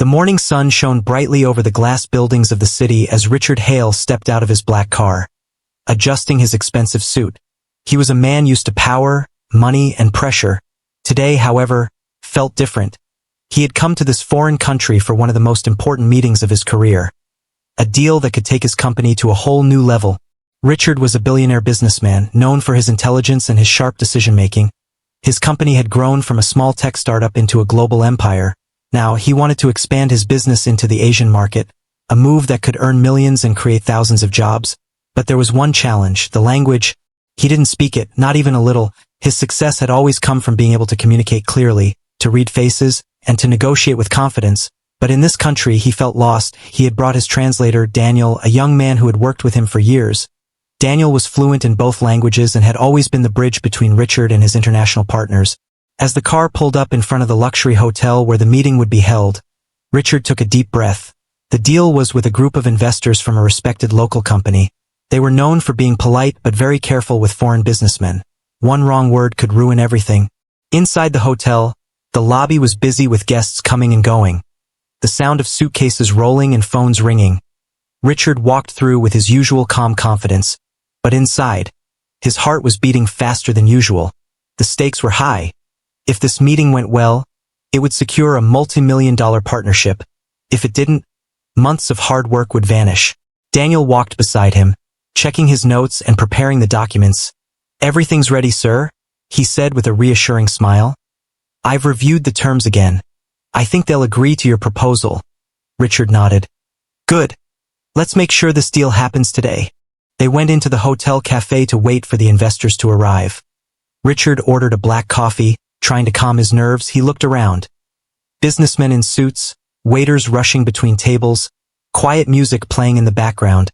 The morning sun shone brightly over the glass buildings of the city as Richard Hale stepped out of his black car, adjusting his expensive suit. He was a man used to power, money, and pressure. Today, however, felt different. He had come to this foreign country for one of the most important meetings of his career. A deal that could take his company to a whole new level. Richard was a billionaire businessman, known for his intelligence and his sharp decision-making. His company had grown from a small tech startup into a global empire. Now, he wanted to expand his business into the Asian market, a move that could earn millions and create thousands of jobs. But there was one challenge: the language. He didn't speak it, not even a little. His success had always come from being able to communicate clearly, to read faces, and to negotiate with confidence. But in this country, he felt lost. He had brought his translator, Daniel, a young man who had worked with him for years. Daniel was fluent in both languages and had always been the bridge between Richard and his international partners. As the car pulled up in front of the luxury hotel where the meeting would be held, Richard took a deep breath. The deal was with a group of investors from a respected local company. They were known for being polite but very careful with foreign businessmen. One wrong word could ruin everything. Inside the hotel, the lobby was busy with guests coming and going. The sound of suitcases rolling and phones ringing. Richard walked through with his usual calm confidence. But inside, his heart was beating faster than usual. The stakes were high. If this meeting went well, it would secure a multi-million-dollar partnership. If it didn't, months of hard work would vanish. Daniel walked beside him, checking his notes and preparing the documents. "Everything's ready, sir," he said with a reassuring smile. "I've reviewed the terms again. I think they'll agree to your proposal." Richard nodded. "Good. Let's make sure this deal happens today." They went into the hotel cafe to wait for the investors to arrive. Richard ordered a black coffee. Trying to calm his nerves, he looked around. Businessmen in suits, waiters rushing between tables, quiet music playing in the background.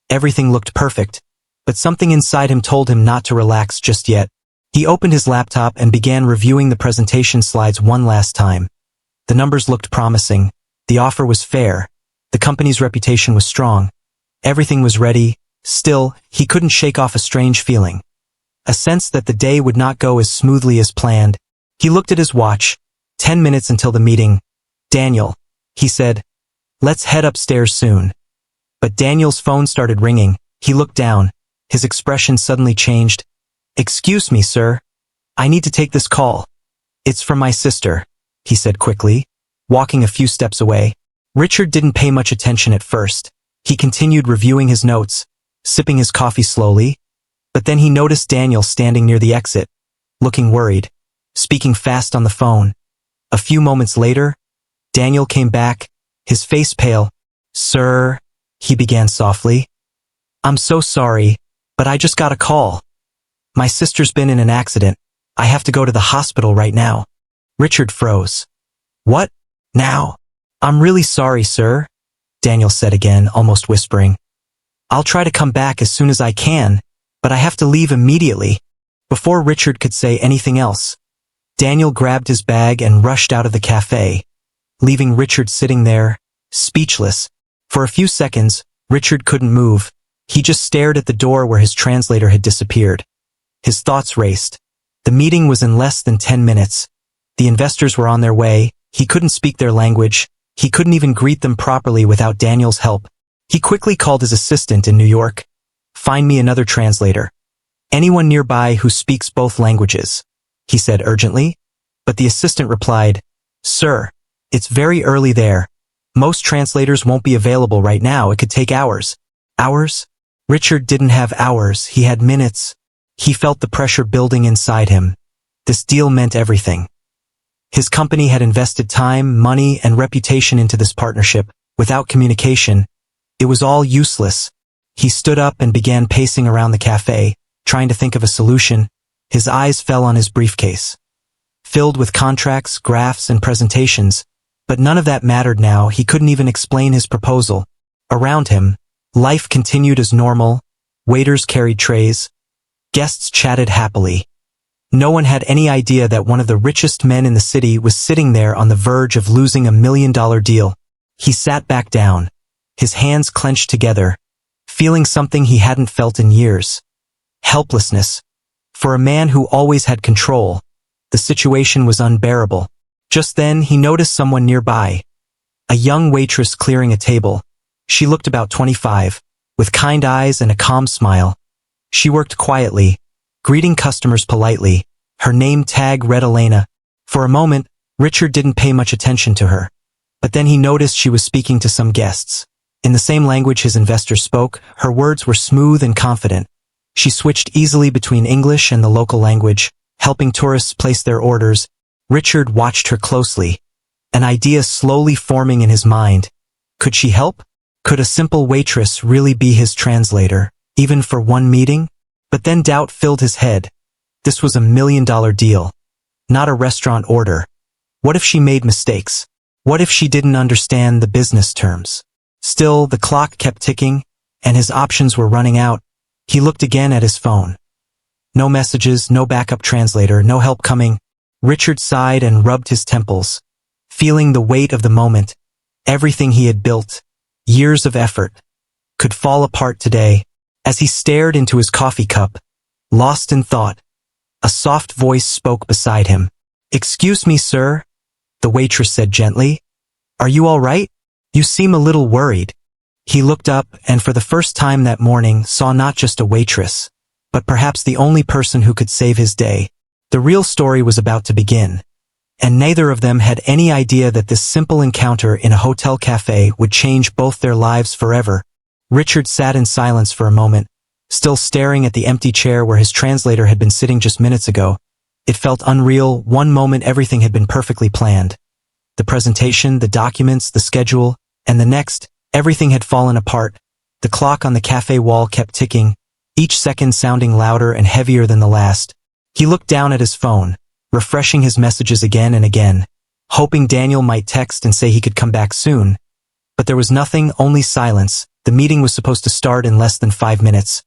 Everything looked perfect, but something inside him told him not to relax just yet. He opened his laptop and began reviewing the presentation slides one last time. The numbers looked promising. The offer was fair. The company's reputation was strong. Everything was ready. Still, he couldn't shake off a strange feeling. A sense that the day would not go as smoothly as planned. He looked at his watch. 10 minutes until the meeting. "Daniel," he said, "let's head upstairs soon." But Daniel's phone started ringing. He looked down. His expression suddenly changed. "Excuse me, sir. I need to take this call." "It's from my sister," he said quickly, walking a few steps away. Richard didn't pay much attention at first. He continued reviewing his notes, sipping his coffee slowly. But then he noticed Daniel standing near the exit, looking worried, speaking fast on the phone. A few moments later, Daniel came back, his face pale. "Sir," he began softly, "I'm so sorry, but I just got a call. My sister's been in an accident. I have to go to the hospital right now." Richard froze. "What? Now?" "I'm really sorry, sir," Daniel said again, almost whispering. "I'll try to come back as soon as I can, but I have to leave immediately." Before Richard could say anything else, Daniel grabbed his bag and rushed out of the cafe, leaving Richard sitting there, speechless. For a few seconds, Richard couldn't move. He just stared at the door where his translator had disappeared. His thoughts raced. The meeting was in less than 10 minutes. The investors were on their way. He couldn't speak their language. He couldn't even greet them properly without Daniel's help. He quickly called his assistant in New York. "Find me another translator. Anyone nearby who speaks both languages," he said urgently. But the assistant replied, "Sir, it's very early there. Most translators won't be available right now. It could take hours." Hours? Richard didn't have hours. He had minutes. He felt the pressure building inside him. This deal meant everything. His company had invested time, money, and reputation into this partnership. Without communication, it was all useless. He stood up and began pacing around the cafe, trying to think of a solution. His eyes fell on his briefcase, filled with contracts, graphs, and presentations. But none of that mattered now. He couldn't even explain his proposal. Around him, life continued as normal. Waiters carried trays. Guests chatted happily. No one had any idea that one of the richest men in the city was sitting there on the verge of losing $1 million deal. He sat back down, his hands clenched together, feeling something he hadn't felt in years. Helplessness. For a man who always had control, the situation was unbearable. Just then, he noticed someone nearby. a young waitress clearing a table. She looked about 25, with kind eyes and a calm smile. She worked quietly, greeting customers politely. Her name tag read Elena. For a moment, Richard didn't pay much attention to her. But then he noticed she was speaking to some guests. In the same language his investors spoke, her words were smooth and confident. She switched easily between English and the local language, helping tourists place their orders. Richard watched her closely, an idea slowly forming in his mind. Could she help? Could a simple waitress really be his translator, even for one meeting? But then doubt filled his head. This was $1 million deal, not a restaurant order. What if she made mistakes? What if she didn't understand the business terms? Still, the clock kept ticking, and his options were running out. He looked again at his phone. No messages, no backup translator, no help coming. Richard sighed and rubbed his temples, feeling the weight of the moment. Everything he had built, years of effort, could fall apart today. As he stared into his coffee cup, lost in thought, a soft voice spoke beside him. "Excuse me, sir," the waitress said gently. "Are you all right? You seem a little worried." He looked up and for the first time that morning saw not just a waitress, but perhaps the only person who could save his day. The real story was about to begin, and neither of them had any idea that this simple encounter in a hotel cafe would change both their lives forever. Richard sat in silence for a moment, still staring at the empty chair where his translator had been sitting just minutes ago. It felt unreal. One moment everything had been perfectly planned. The presentation, the documents, the schedule, and the next, everything had fallen apart. The clock on the cafe wall kept ticking, each second sounding louder and heavier than the last. He looked down at his phone, refreshing his messages again and again, hoping Daniel might text and say he could come back soon. But there was nothing, only silence. The meeting was supposed to start in less than 5 minutes.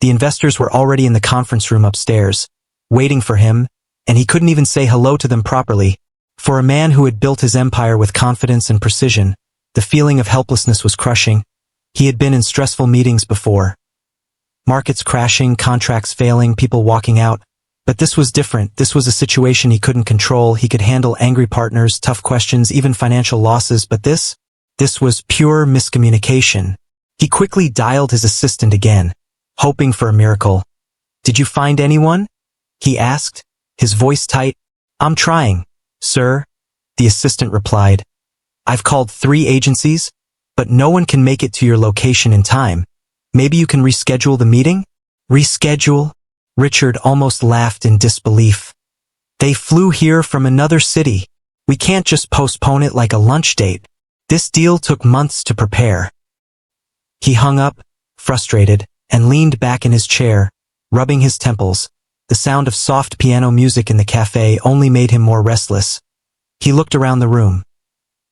The investors were already in the conference room upstairs, waiting for him, and he couldn't even say hello to them properly. For a man who had built his empire with confidence and precision, the feeling of helplessness was crushing. He had been in stressful meetings before. Markets crashing, contracts failing, people walking out. But this was different. This was a situation he couldn't control. He could handle angry partners, tough questions, even financial losses, but this was pure miscommunication. He quickly dialed his assistant again, hoping for a miracle. "Did you find anyone?" he asked, his voice tight. "I'm trying, sir," the assistant replied. "I've called 3 agencies, but no one can make it to your location in time. Maybe you can reschedule the meeting?" "Reschedule?" Richard almost laughed in disbelief. "They flew here from another city. We can't just postpone it like a lunch date. This deal took months to prepare." He hung up, frustrated, and leaned back in his chair, rubbing his temples. The sound of soft piano music in the cafe only made him more restless. He looked around the room.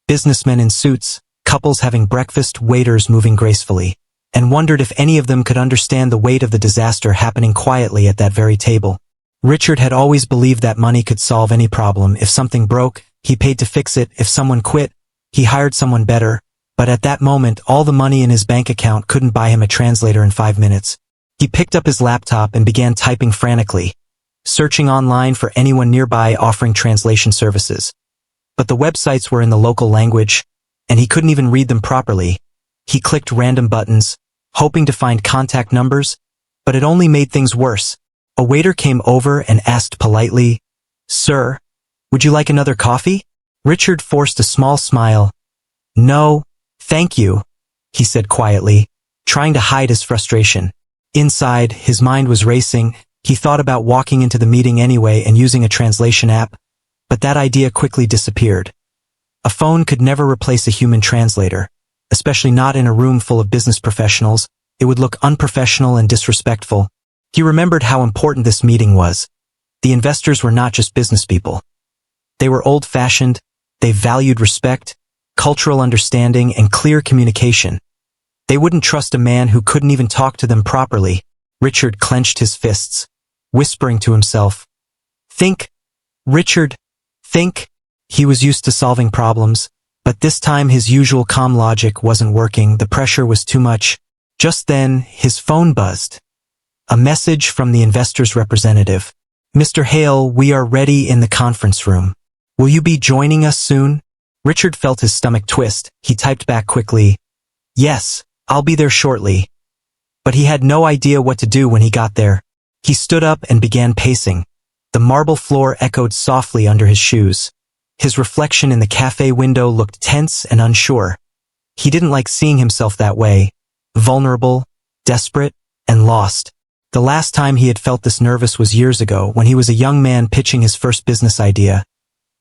Businessmen in suits, couples having breakfast, waiters moving gracefully, and wondered if any of them could understand the weight of the disaster happening quietly at that very table. Richard had always believed that money could solve any problem. If something broke, he paid to fix it. If someone quit, he hired someone better. But at that moment, all the money in his bank account couldn't buy him a translator in 5 minutes. He picked up his laptop and began typing frantically, searching online for anyone nearby offering translation services. But the websites were in the local language, and he couldn't even read them properly. He clicked random buttons, hoping to find contact numbers, but it only made things worse. A waiter came over and asked politely, "Sir, would you like another coffee?" Richard forced a small smile. "No, thank you," he said quietly, trying to hide his frustration. Inside, his mind was racing. He thought about walking into the meeting anyway and using a translation app, but that idea quickly disappeared. A phone could never replace a human translator, especially not in a room full of business professionals. It would look unprofessional and disrespectful. He remembered how important this meeting was. The investors were not just business people. They were old-fashioned. They valued respect, cultural understanding, and clear communication. They wouldn't trust a man who couldn't even talk to them properly. Richard clenched his fists, whispering to himself, "Think, Richard, think." He was used to solving problems, but this time his usual calm logic wasn't working. The pressure was too much. Just then, his phone buzzed. A message from the investor's representative. "Mr. Hale, we are ready in the conference room. Will you be joining us soon?" Richard felt his stomach twist. He typed back quickly, "Yes, I'll be there shortly." But he had no idea what to do when he got there. He stood up and began pacing. The marble floor echoed softly under his shoes. His reflection in the cafe window looked tense and unsure. He didn't like seeing himself that way, vulnerable, desperate, and lost. The last time he had felt this nervous was years ago when he was a young man pitching his first business idea.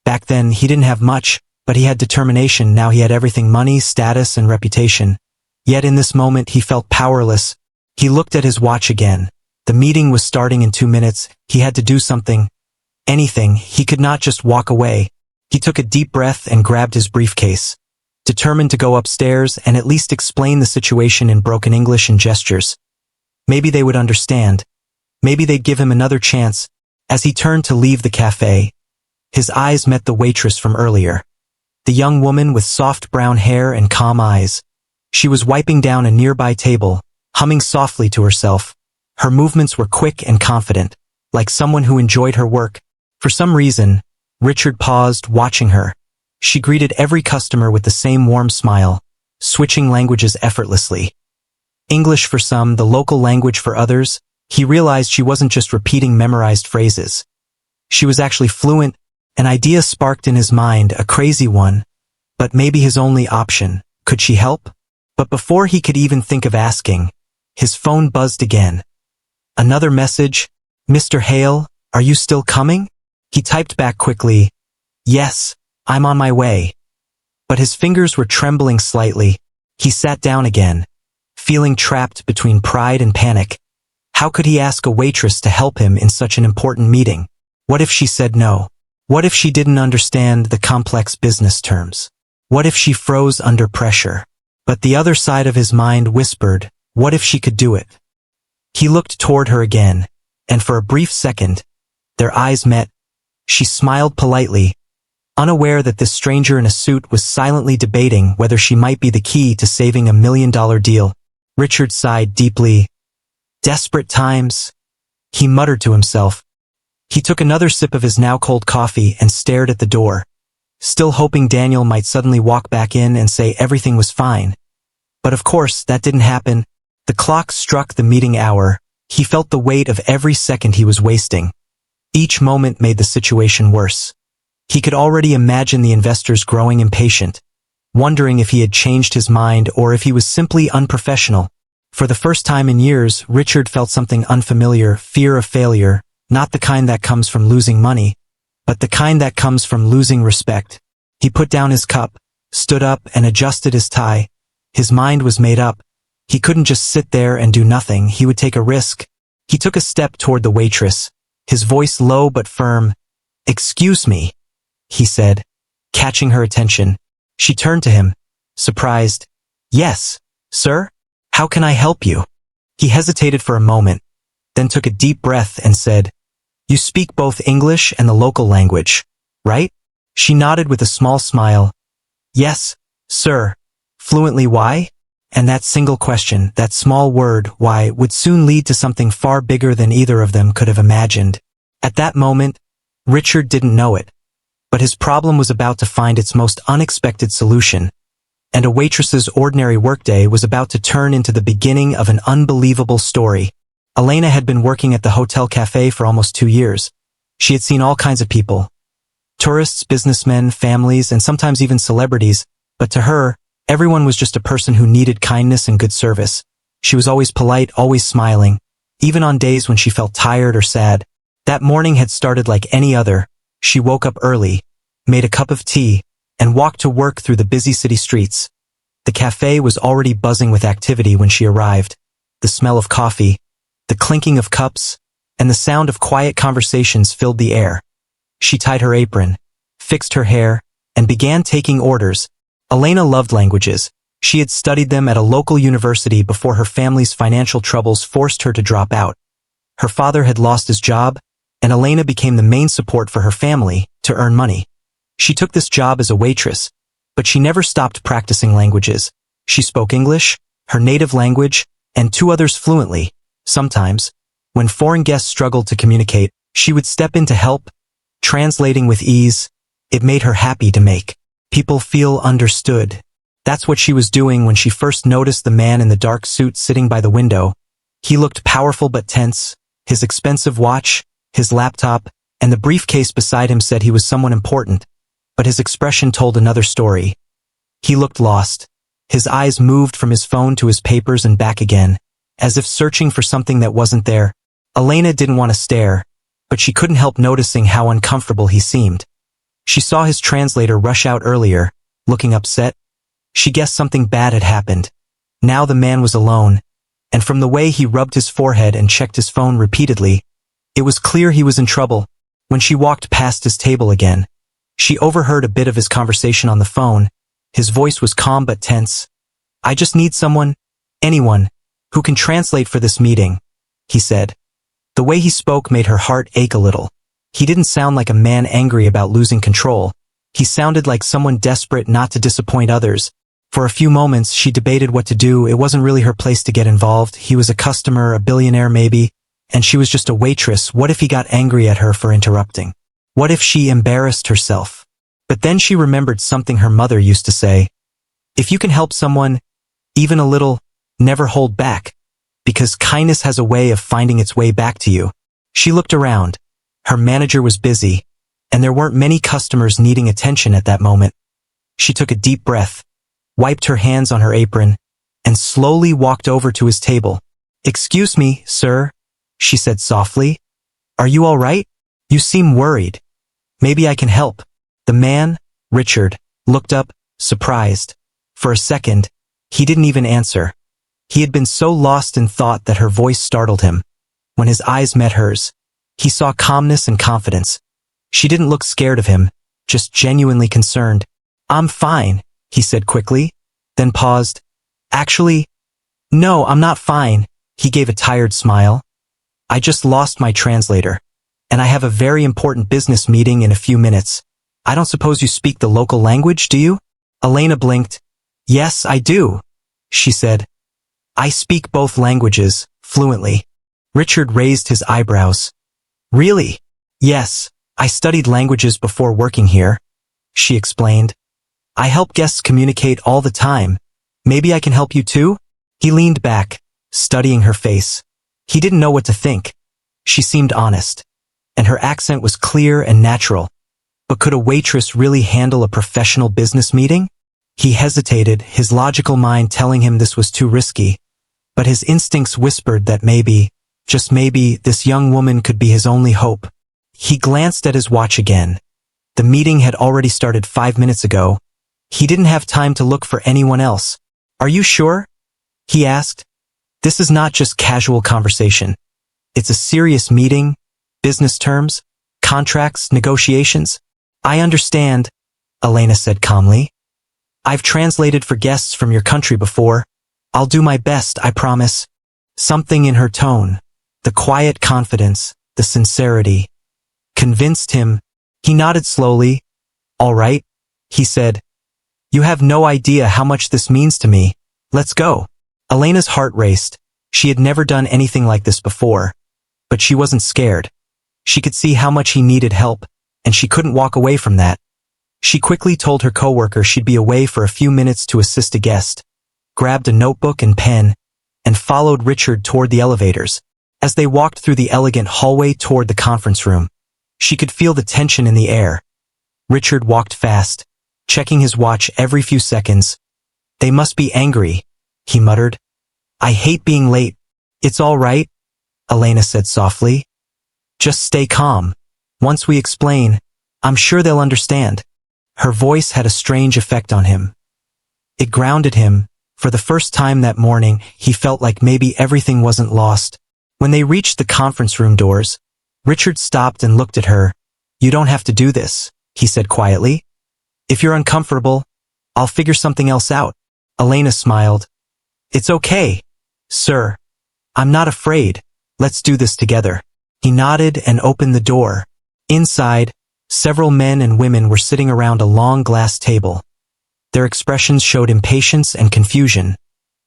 Back then, he didn't have much, but he had determination. Now he had everything: money, status, and reputation. Yet in this moment, he felt powerless. He looked at his watch again. The meeting was starting in 2 minutes. He had to do something. Anything. He could not just walk away. He took a deep breath and grabbed his briefcase, determined to go upstairs and at least explain the situation in broken English and gestures. Maybe they would understand. Maybe they'd give him another chance. As he turned to leave the cafe, his eyes met the waitress from earlier. The young woman with soft brown hair and calm eyes. She was wiping down a nearby table, humming softly to herself. Her movements were quick and confident, like someone who enjoyed her work. For some reason, Richard paused, watching her. She greeted every customer with the same warm smile, switching languages effortlessly. English for some, the local language for others. He realized she wasn't just repeating memorized phrases. She was actually fluent. An idea sparked in his mind, a crazy one, but maybe his only option. Could she help? But before he could even think of asking, his phone buzzed again. Another message. "Mr. Hale, are you still coming?" He typed back quickly, "Yes, I'm on my way." But his fingers were trembling slightly. He sat down again, feeling trapped between pride and panic. How could he ask a waitress to help him in such an important meeting? What if she said no? What if she didn't understand the complex business terms? What if she froze under pressure? But the other side of his mind whispered, what if she could do it? He looked toward her again, and for a brief second, their eyes met. She smiled politely, unaware that this stranger in a suit was silently debating whether she might be the key to saving $1 million deal. Richard sighed deeply. Desperate times, he muttered to himself. He took another sip of his now cold coffee and stared at the door, still hoping Daniel might suddenly walk back in and say everything was fine. But of course, that didn't happen. The clock struck the meeting hour. He felt the weight of every second he was wasting. Each moment made the situation worse. He could already imagine the investors growing impatient, wondering if he had changed his mind or if he was simply unprofessional. For the first time in years, Richard felt something unfamiliar, fear of failure, not the kind that comes from losing money, but the kind that comes from losing respect. He put down his cup, stood up, and adjusted his tie. His mind was made up. He couldn't just sit there and do nothing. He would take a risk. He took a step toward the waitress, his voice low but firm. "Excuse me," he said, catching her attention. She turned to him, surprised. "Yes, sir? How can I help you?" He hesitated for a moment, then took a deep breath and said, "You speak both English and the local language, right?" She nodded with a small smile. "Yes, sir. Fluently. Why?" And that single question, that small word, why, would soon lead to something far bigger than either of them could have imagined. At that moment, Richard didn't know it, but his problem was about to find its most unexpected solution, and a waitress's ordinary workday was about to turn into the beginning of an unbelievable story. Elena had been working at the hotel cafe for almost 2 years. She had seen all kinds of people. Tourists, businessmen, families, and sometimes even celebrities, but to her, everyone was just a person who needed kindness and good service. She was always polite, always smiling, even on days when she felt tired or sad. That morning had started like any other. She woke up early, made a cup of tea, and walked to work through the busy city streets. The cafe was already buzzing with activity when she arrived. The smell of coffee, the clinking of cups, and the sound of quiet conversations filled the air. She tied her apron, fixed her hair, and began taking orders. Elena loved languages. She had studied them at a local university before her family's financial troubles forced her to drop out. Her father had lost his job, and Elena became the main support for her family to earn money. She took this job as a waitress, but she never stopped practicing languages. She spoke English, her native language, and 2 others fluently. Sometimes, when foreign guests struggled to communicate, she would step in to help, translating with ease. It made her happy to make People feel understood. That's what she was doing when she first noticed the man in the dark suit sitting by the window. He looked powerful but tense. His expensive watch, his laptop, and the briefcase beside him said he was someone important, but his expression told another story. He looked lost. His eyes moved from his phone to his papers and back again, as if searching for something that wasn't there. Elena didn't want to stare, but she couldn't help noticing how uncomfortable he seemed. She saw his translator rush out earlier, looking upset. She guessed something bad had happened. Now the man was alone, and from the way he rubbed his forehead and checked his phone repeatedly, it was clear he was in trouble. When she walked past his table again, she overheard a bit of his conversation on the phone. His voice was calm but tense. "I just need someone, anyone, who can translate for this meeting," he said. The way he spoke made her heart ache a little. He didn't sound like a man angry about losing control. He sounded like someone desperate not to disappoint others. For a few moments, she debated what to do. It wasn't really her place to get involved. He was a customer, a billionaire maybe, and she was just a waitress. What if he got angry at her for interrupting? What if she embarrassed herself? But then she remembered something her mother used to say. If you can help someone, even a little, never hold back, because kindness has a way of finding its way back to you. She looked around. Her manager was busy, and there weren't many customers needing attention at that moment. She took a deep breath, wiped her hands on her apron, and slowly walked over to his table. "Excuse me, sir," she said softly. "Are you all right? You seem worried. Maybe I can help." The man, Richard, looked up, surprised. For a second, he didn't even answer. He had been so lost in thought that her voice startled him. When his eyes met hers, he saw calmness and confidence. She didn't look scared of him, just genuinely concerned. "I'm fine," he said quickly, then paused. "Actually, no, I'm not fine," he gave a tired smile. "I just lost my translator, and I have a very important business meeting in a few minutes. I don't suppose you speak the local language, do you?" Elena blinked. "Yes, I do," she said. "I speak both languages, fluently." Richard raised his eyebrows. "Really?" "Yes, I studied languages before working here," she explained. "I help guests communicate all the time. Maybe I can help you too?" He leaned back, studying her face. He didn't know what to think. She seemed honest, and her accent was clear and natural. But could a waitress really handle a professional business meeting? He hesitated, his logical mind telling him this was too risky. But his instincts whispered that maybe, just maybe, this young woman could be his only hope. He glanced at his watch again. The meeting had already started 5 minutes ago. He didn't have time to look for anyone else. "Are you sure?" he asked. "This is not just casual conversation. It's a serious meeting, business terms, contracts, negotiations." "I understand," Elena said calmly. "I've translated for guests from your country before. I'll do my best, I promise." Something in her tone, the quiet confidence, the sincerity, convinced him. He nodded slowly. "All right," he said. "You have no idea how much this means to me. Let's go." Elena's heart raced. She had never done anything like this before, but she wasn't scared. She could see how much he needed help, and she couldn't walk away from that. She quickly told her coworker she'd be away for a few minutes to assist a guest, grabbed a notebook and pen, and followed Richard toward the elevators. As they walked through the elegant hallway toward the conference room, she could feel the tension in the air. Richard walked fast, checking his watch every few seconds. "They must be angry," he muttered. "I hate being late." "It's all right," Elena said softly. "Just stay calm. Once we explain, I'm sure they'll understand." Her voice had a strange effect on him. It grounded him. For the first time that morning, he felt like maybe everything wasn't lost. When they reached the conference room doors, Richard stopped and looked at her. "You don't have to do this," he said quietly. "If you're uncomfortable, I'll figure something else out." Elena smiled. "It's okay, sir. I'm not afraid. Let's do this together." He nodded and opened the door. Inside, several men and women were sitting around a long glass table. Their expressions showed impatience and confusion.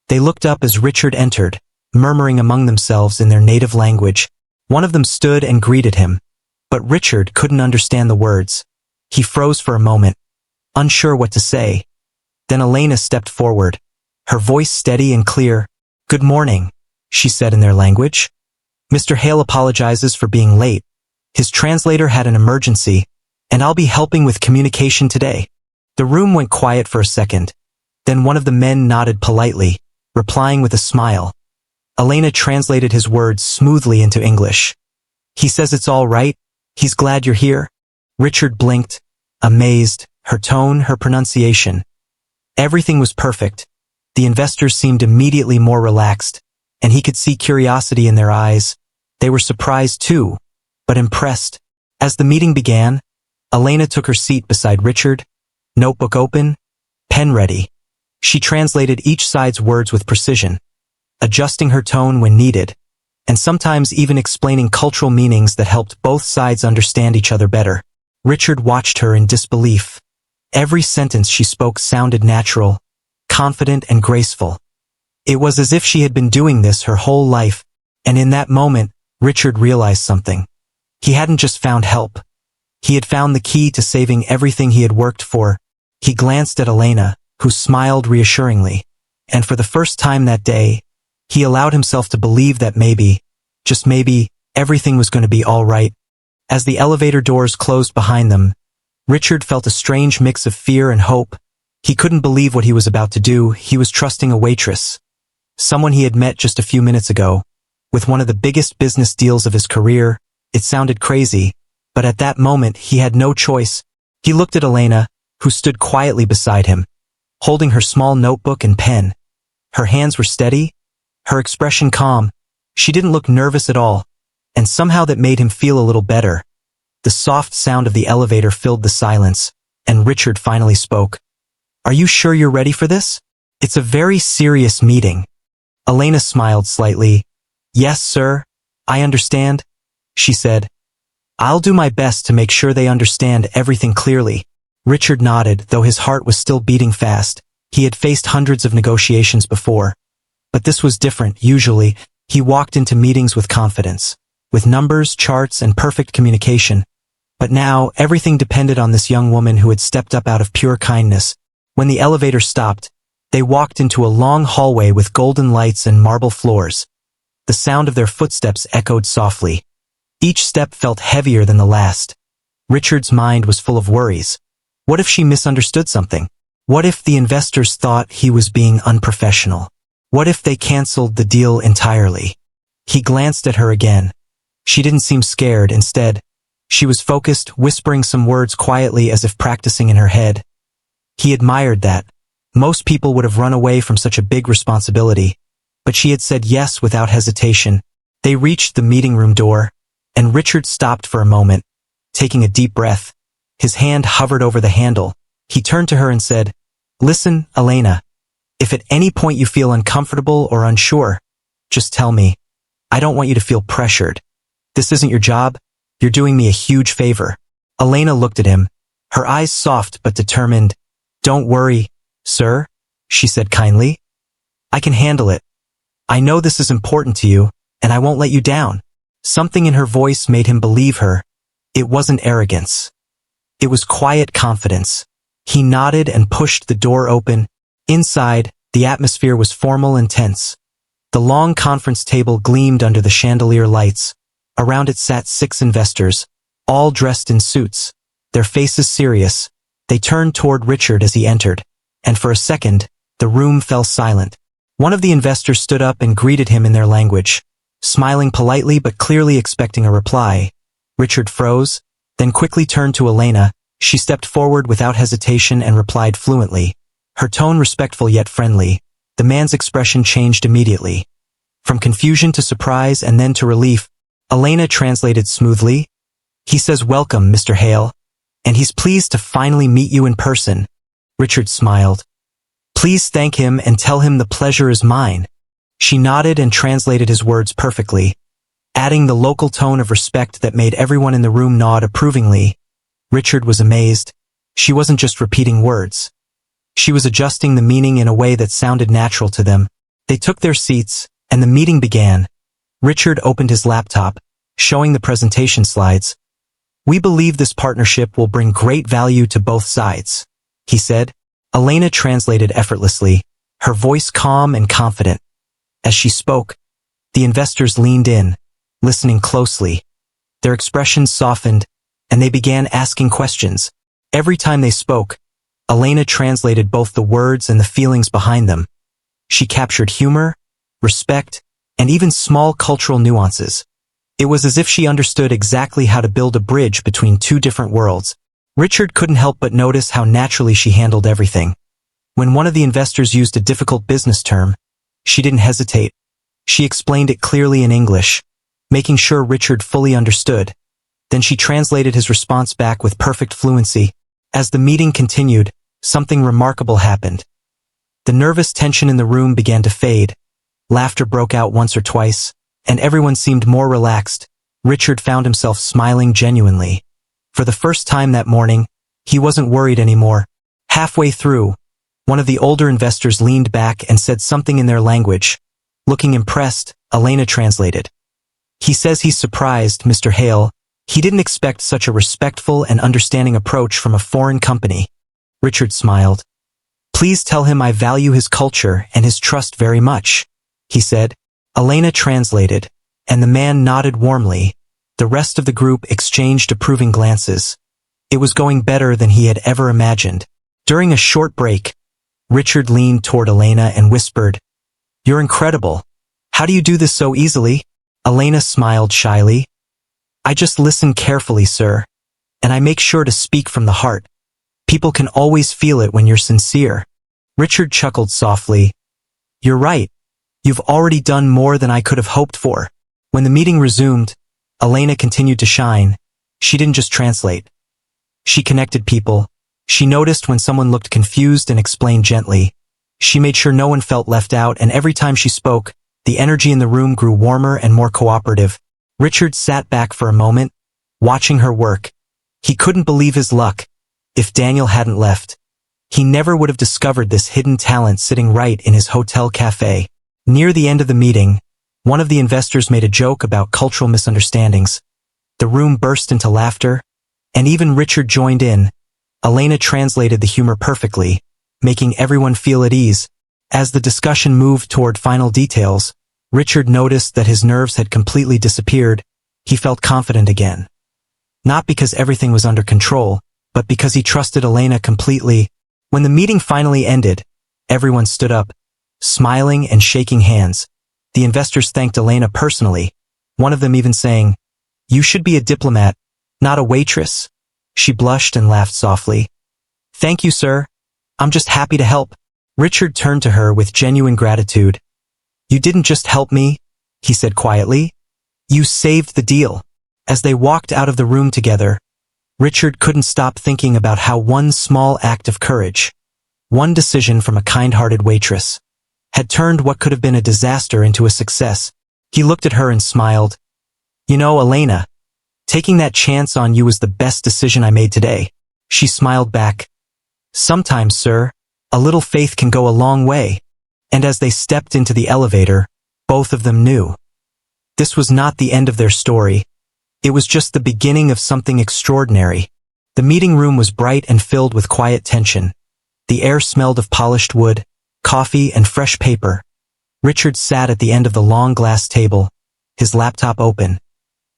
They looked up as Richard entered, murmuring among themselves in their native language. One of them stood and greeted him, but Richard couldn't understand the words. He froze for a moment, unsure what to say. Then Elena stepped forward, her voice steady and clear. "Good morning," she said in their language. "Mr. Hale apologizes for being late. His translator had an emergency, and I'll be helping with communication today." The room went quiet for a second. Then one of the men nodded politely, replying with a smile. Elena translated his words smoothly into English. "He says it's all right. He's glad you're here." Richard blinked, amazed, her tone, her pronunciation. Everything was perfect. The investors seemed immediately more relaxed, and he could see curiosity in their eyes. They were surprised too, but impressed. As the meeting began, Elena took her seat beside Richard, notebook open, pen ready. She translated each side's words with precision, adjusting her tone when needed, and sometimes even explaining cultural meanings that helped both sides understand each other better. Richard watched her in disbelief. Every sentence she spoke sounded natural, confident and graceful. It was as if she had been doing this her whole life, and in that moment, Richard realized something. He hadn't just found help. He had found the key to saving everything he had worked for. He glanced at Elena, who smiled reassuringly, and for the first time that day, he allowed himself to believe that maybe, just maybe, everything was going to be all right. As the elevator doors closed behind them, Richard felt a strange mix of fear and hope. He couldn't believe what he was about to do. He was trusting a waitress, someone he had met just a few minutes ago, with one of the biggest business deals of his career. It sounded crazy, but at that moment he had no choice. He looked at Elena, who stood quietly beside him, holding her small notebook and pen. Her hands were steady, her expression calm. She didn't look nervous at all, and somehow that made him feel a little better. The soft sound of the elevator filled the silence, and Richard finally spoke. "Are you sure you're ready for this? It's a very serious meeting." Elena smiled slightly. "Yes, sir, I understand," she said. "I'll do my best to make sure they understand everything clearly." Richard nodded, though his heart was still beating fast. He had faced hundreds of negotiations before. But this was different. Usually, he walked into meetings with confidence, with numbers, charts, and perfect communication. But now, everything depended on this young woman who had stepped up out of pure kindness. When the elevator stopped, they walked into a long hallway with golden lights and marble floors. The sound of their footsteps echoed softly. Each step felt heavier than the last. Richard's mind was full of worries. What if she misunderstood something? What if the investors thought he was being unprofessional? What if they canceled the deal entirely? He glanced at her again. She didn't seem scared. Instead, she was focused, whispering some words quietly as if practicing in her head. He admired that. Most people would have run away from such a big responsibility, but she had said yes without hesitation. They reached the meeting room door, and Richard stopped for a moment, taking a deep breath. His hand hovered over the handle. He turned to her and said, "Listen, Elena, if at any point you feel uncomfortable or unsure, just tell me. I don't want you to feel pressured. This isn't your job. You're doing me a huge favor." Elena looked at him, her eyes soft but determined. "Don't worry, sir," she said kindly. "I can handle it. I know this is important to you, and I won't let you down." Something in her voice made him believe her. It wasn't arrogance. It was quiet confidence. He nodded and pushed the door open. Inside, the atmosphere was formal and tense. The long conference table gleamed under the chandelier lights. Around it sat 6 investors, all dressed in suits, their faces serious. They turned toward Richard as he entered, and for a second, the room fell silent. One of the investors stood up and greeted him in their language, smiling politely but clearly expecting a reply. Richard froze, then quickly turned to Elena. She stepped forward without hesitation and replied fluently, her tone respectful yet friendly. The man's expression changed immediately. From confusion to surprise and then to relief. Elena translated smoothly. "He says welcome, Mr. Hale, and he's pleased to finally meet you in person." Richard smiled. "Please thank him and tell him the pleasure is mine." She nodded and translated his words perfectly, adding the local tone of respect that made everyone in the room nod approvingly. Richard was amazed. She wasn't just repeating words. She was adjusting the meaning in a way that sounded natural to them. They took their seats, and the meeting began. Richard opened his laptop, showing the presentation slides. "We believe this partnership will bring great value to both sides. he said. Elena translated effortlessly, her voice calm and confident. As she spoke, the investors leaned in, listening closely. Their expressions softened, and they began asking questions. Every time they spoke, Elena translated both the words and the feelings behind them. She captured humor, respect, and even small cultural nuances. It was as if she understood exactly how to build a bridge between two different worlds. Richard couldn't help but notice how naturally she handled everything. When one of the investors used a difficult business term, she didn't hesitate. She explained it clearly in English, making sure Richard fully understood. Then she translated his response back with perfect fluency. As the meeting continued, something remarkable happened. The nervous tension in the room began to fade. Laughter broke out once or twice, and everyone seemed more relaxed. Richard found himself smiling genuinely. For the first time that morning, he wasn't worried anymore. Halfway through, one of the older investors leaned back and said something in their language. Looking impressed, Elena translated. "He says he's surprised, Mr. Hale. He didn't expect such a respectful and understanding approach from a foreign company." Richard smiled. "Please tell him I value his culture and his trust very much," he said. Elena translated, and the man nodded warmly. The rest of the group exchanged approving glances. It was going better than he had ever imagined. During a short break, Richard leaned toward Elena and whispered, "You're incredible. How do you do this so easily?" Elena smiled shyly. "I just listen carefully, sir. And I make sure to speak from the heart. People can always feel it when you're sincere." Richard chuckled softly. "You're right. You've already done more than I could have hoped for." When the meeting resumed, Elena continued to shine. She didn't just translate. She connected people. She noticed when someone looked confused and explained gently. She made sure no one felt left out, and every time she spoke, the energy in the room grew warmer and more cooperative. Richard sat back for a moment, watching her work. He couldn't believe his luck. If Daniel hadn't left, he never would have discovered this hidden talent sitting right in his hotel cafe. Near the end of the meeting, one of the investors made a joke about cultural misunderstandings. The room burst into laughter, and even Richard joined in. Elena translated the humor perfectly, making everyone feel at ease. As the discussion moved toward final details, Richard noticed that his nerves had completely disappeared. He felt confident again. Not because everything was under control, but because he trusted Elena completely. When the meeting finally ended, everyone stood up, smiling and shaking hands. The investors thanked Elena personally, one of them even saying, "You should be a diplomat, not a waitress." She blushed and laughed softly. "Thank you, sir. I'm just happy to help." Richard turned to her with genuine gratitude. "You didn't just help me," he said quietly. "You saved the deal." As they walked out of the room together, Richard couldn't stop thinking about how one small act of courage, one decision from a kind-hearted waitress, had turned what could have been a disaster into a success. He looked at her and smiled. "You know, Elena, taking that chance on you was the best decision I made today." She smiled back. "Sometimes, sir, a little faith can go a long way." And as they stepped into the elevator, both of them knew. This was not the end of their story. It was just the beginning of something extraordinary. The meeting room was bright and filled with quiet tension. The air smelled of polished wood, coffee, and fresh paper. Richard sat at the end of the long glass table, his laptop open.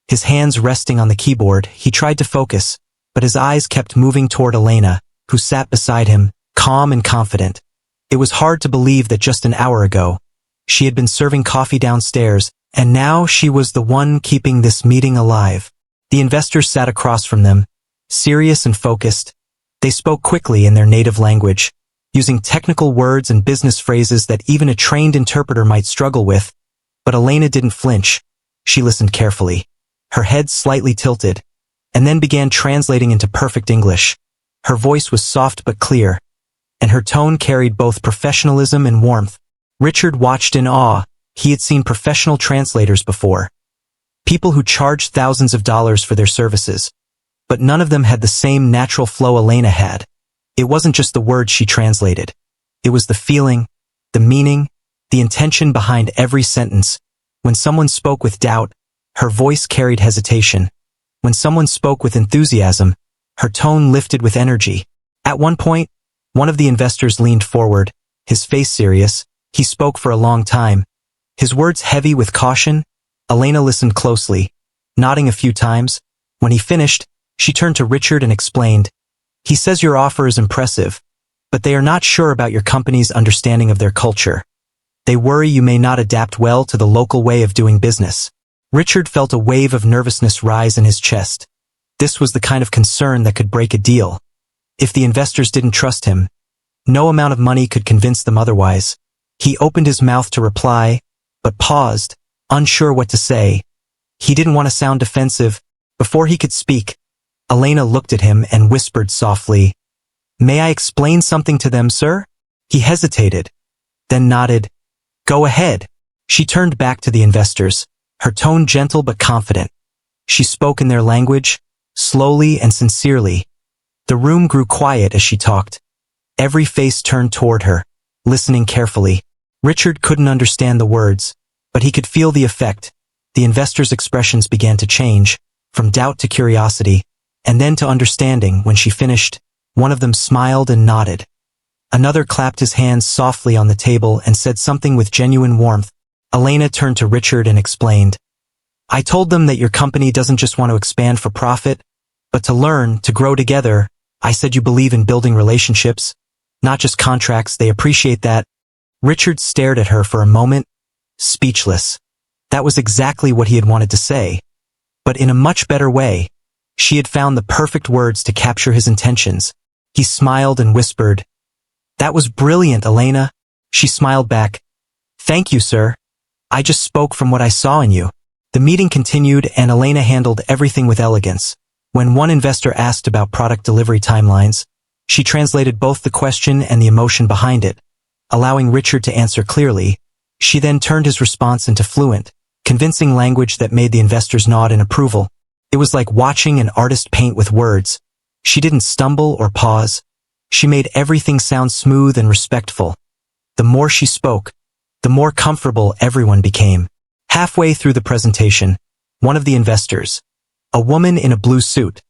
His hands resting on the keyboard, he tried to focus, but his eyes kept moving toward Elena, who sat beside him, calm and confident. It was hard to believe that just an hour ago, she had been serving coffee downstairs, and now she was the one keeping this meeting alive. The investors sat across from them, serious and focused. They spoke quickly in their native language, using technical words and business phrases that even a trained interpreter might struggle with. But Elena didn't flinch. She listened carefully, her head slightly tilted, and then began translating into perfect English. Her voice was soft but clear, and her tone carried both professionalism and warmth. Richard watched in awe. He had seen professional translators before, people who charged thousands of dollars for their services, but none of them had the same natural flow Elena had. It wasn't just the words she translated. It was the feeling, the meaning, the intention behind every sentence. When someone spoke with doubt, her voice carried hesitation. When someone spoke with enthusiasm, her tone lifted with energy. At one point, One of the investors leaned forward, his face serious. He spoke for a long time, his words heavy with caution. Elena listened closely, nodding a few times. When he finished, she turned to Richard and explained, "He says your offer is impressive, but they are not sure about your company's understanding of their culture. They worry you may not adapt well to the local way of doing business." Richard felt a wave of nervousness rise in his chest. This was the kind of concern that could break a deal. If the investors didn't trust him, no amount of money could convince them otherwise. He opened his mouth to reply, but paused, unsure what to say. He didn't want to sound defensive. Before he could speak, Elena looked at him and whispered softly, "May I explain something to them, sir?" He hesitated, then nodded. "Go ahead." She turned back to the investors, her tone gentle but confident. She spoke in their language, slowly and sincerely. The room grew quiet as she talked. Every face turned toward her, listening carefully. Richard couldn't understand the words, but he could feel the effect. The investors' expressions began to change, from doubt to curiosity, and then to understanding. When she finished, one of them smiled and nodded. Another clapped his hands softly on the table and said something with genuine warmth. Elena turned to Richard and explained, "I told them that your company doesn't just want to expand for profit, but to learn, to grow together. I said you believe in building relationships, not just contracts. They appreciate that." Richard stared at her for a moment, speechless. That was exactly what he had wanted to say, but in a much better way. She had found the perfect words to capture his intentions. He smiled and whispered, "That was brilliant, Elena." She smiled back, "Thank you, sir. I just spoke from what I saw in you." The meeting continued and Elena handled everything with elegance. When one investor asked about product delivery timelines, she translated both the question and the emotion behind it, allowing Richard to answer clearly. She then turned his response into fluent, convincing language that made the investors nod in approval. It was like watching an artist paint with words. She didn't stumble or pause. She made everything sound smooth and respectful. The more she spoke, the more comfortable everyone became. Halfway through the presentation, one of the investors, a woman in a blue suit,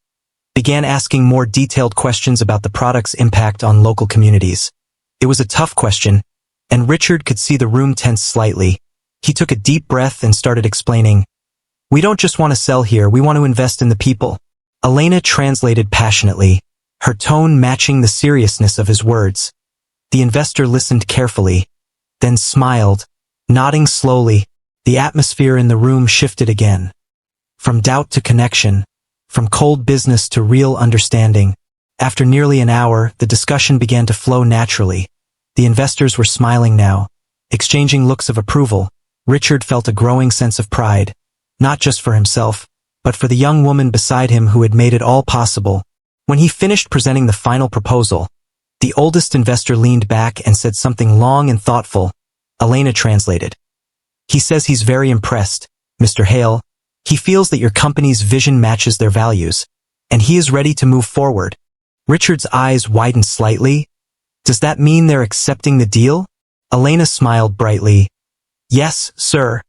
began asking more detailed questions about the product's impact on local communities. It was a tough question, and Richard could see the room tense slightly. He took a deep breath and started explaining, "We don't just want to sell here, we want to invest in the people." Elena translated passionately, her tone matching the seriousness of his words. The investor listened carefully, then smiled, nodding slowly. The atmosphere in the room shifted again. From doubt to connection, from cold business to real understanding. After nearly an hour, the discussion began to flow naturally. The investors were smiling now, exchanging looks of approval. Richard felt a growing sense of pride, not just for himself, but for the young woman beside him who had made it all possible. When he finished presenting the final proposal, the oldest investor leaned back and said something long and thoughtful. Elena translated, "He says he's very impressed, Mr. Hale. He feels that your company's vision matches their values, and he is ready to move forward." Richard's eyes widened slightly. "Does that mean they're accepting the deal?" Elena smiled brightly. "Yes, sir.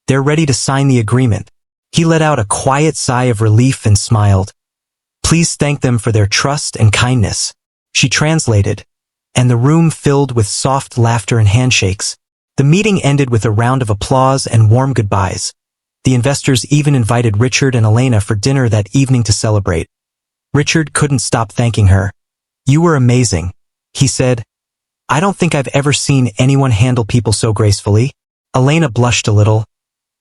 They're ready to sign the agreement." He let out a quiet sigh of relief and smiled. "Please thank them for their trust and kindness." She translated, and the room filled with soft laughter and handshakes. The meeting ended with a round of applause and warm goodbyes. The investors even invited Richard and Elena for dinner that evening to celebrate. Richard couldn't stop thanking her. "You were amazing," he said. "I don't think I've ever seen anyone handle people so gracefully." Elena blushed a little.